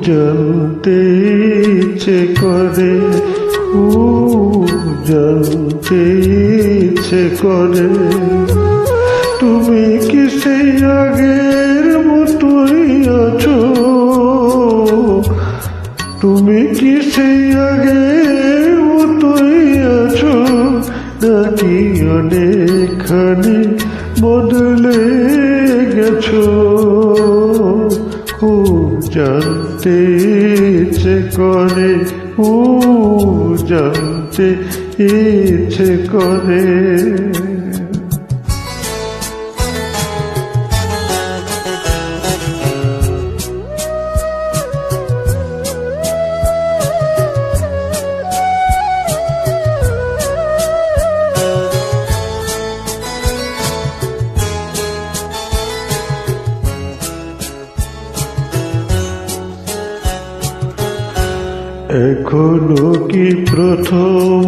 জানতে ইচ্ছে করে, খুব জানতে ইচ্ছে করে, তুমি কি সেই আগের মতোই আছো? তুমি কি সেই আগের মতোই আছো, নাকি অনেকখানি বদলে গেছো? খুব জানতে ইচ্ছে করে, জানতে ইচ্ছে করে। এখনো কি প্রথম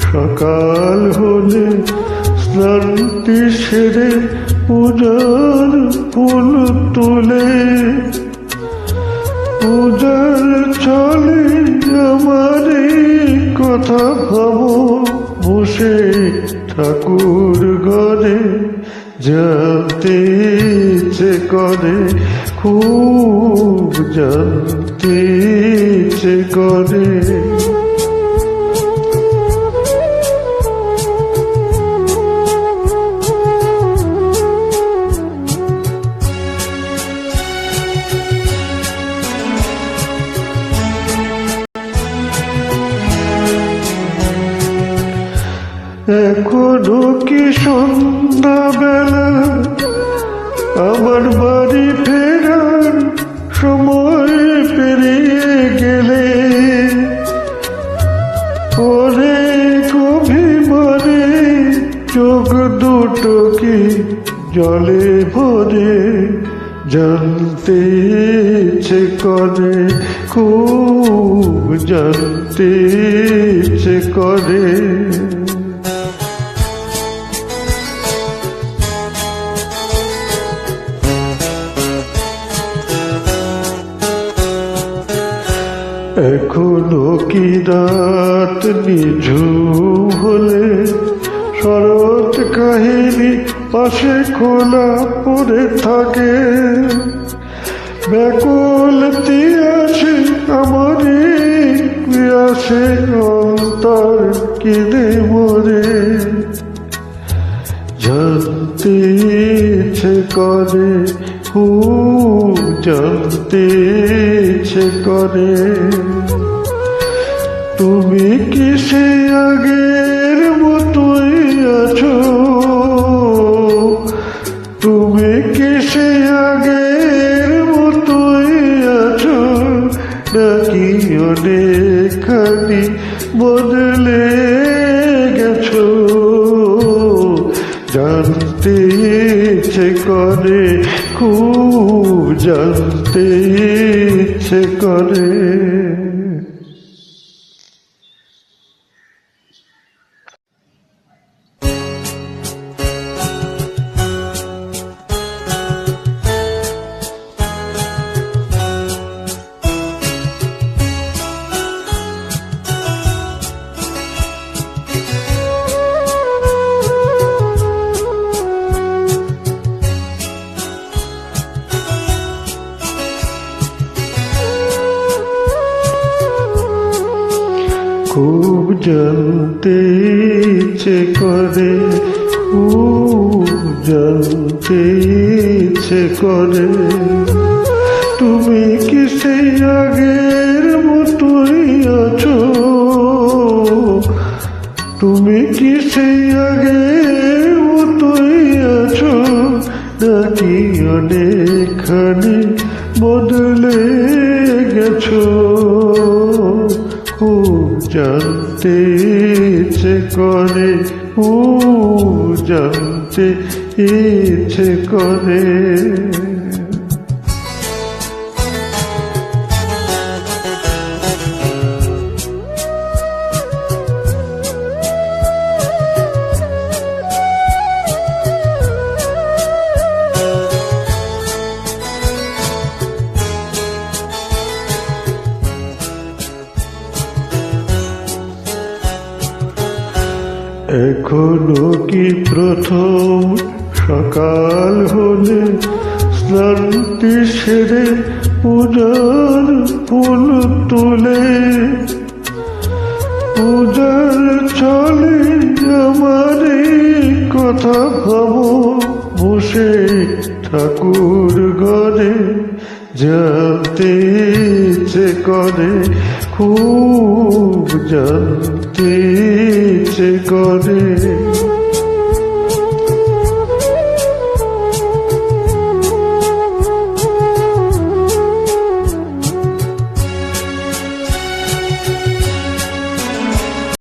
সকাল হলে শ্রান্তি সেরে পূজার ফুল তুলে, পূজার চলে আমার কথা ভাবো বসে ঠাকুর ঘরে? জানতে ইচ্ছে করে, খুব জানতে ইচ্ছে করে। এখনো কি সন্ধ্যাবেলা আমার বাড়ি ফেরার সময় পেরিয়ে গেলে, ওরে অভিমানে চোখ দুটো কি জলে ভরে? জানতে ইচ্ছে করে, খুব জানতে ইচ্ছে করে। এখনো কি রাত নিঝুম হলে শরৎ কাহিনী পাশে খোলা পড়ে থাকে? ব্যাকুল তিয়াসে আমার আসে অন্তর কিনে মরে? জানতে ইচ্ছে করে, খুব জানতে ইচ্ছে করে। তুমি কি সেই আগের মতোই আছো? তুমি কি সেই আগের মতোই আছো, নাকি অনেকখানি বদলে গেছো? জানতে ইচ্ছে করে, খুব জানতে ইচ্ছে করে। খুব জানতে ইচ্ছে করে, খুব জানতে ইচ্ছে করে, তুমি কি সেই আগের মতোই আছো? তুমি কি সেই আগের মতোই আছো, নাকি অনেকখানি বদলে গেছো? খুব জানতে ইচ্ছে করে, জানতে ইচ্ছে করে। এখনো কি প্রথম সকাল হলে শ্রান্তি সেরে পূজার ফুল তোলে? পূজার চলে আমার কথা ভাবো বসে ঠাকুর ঘরে, জানতে ইচ্ছে করে, খুব জানতে ইচ্ছে করে।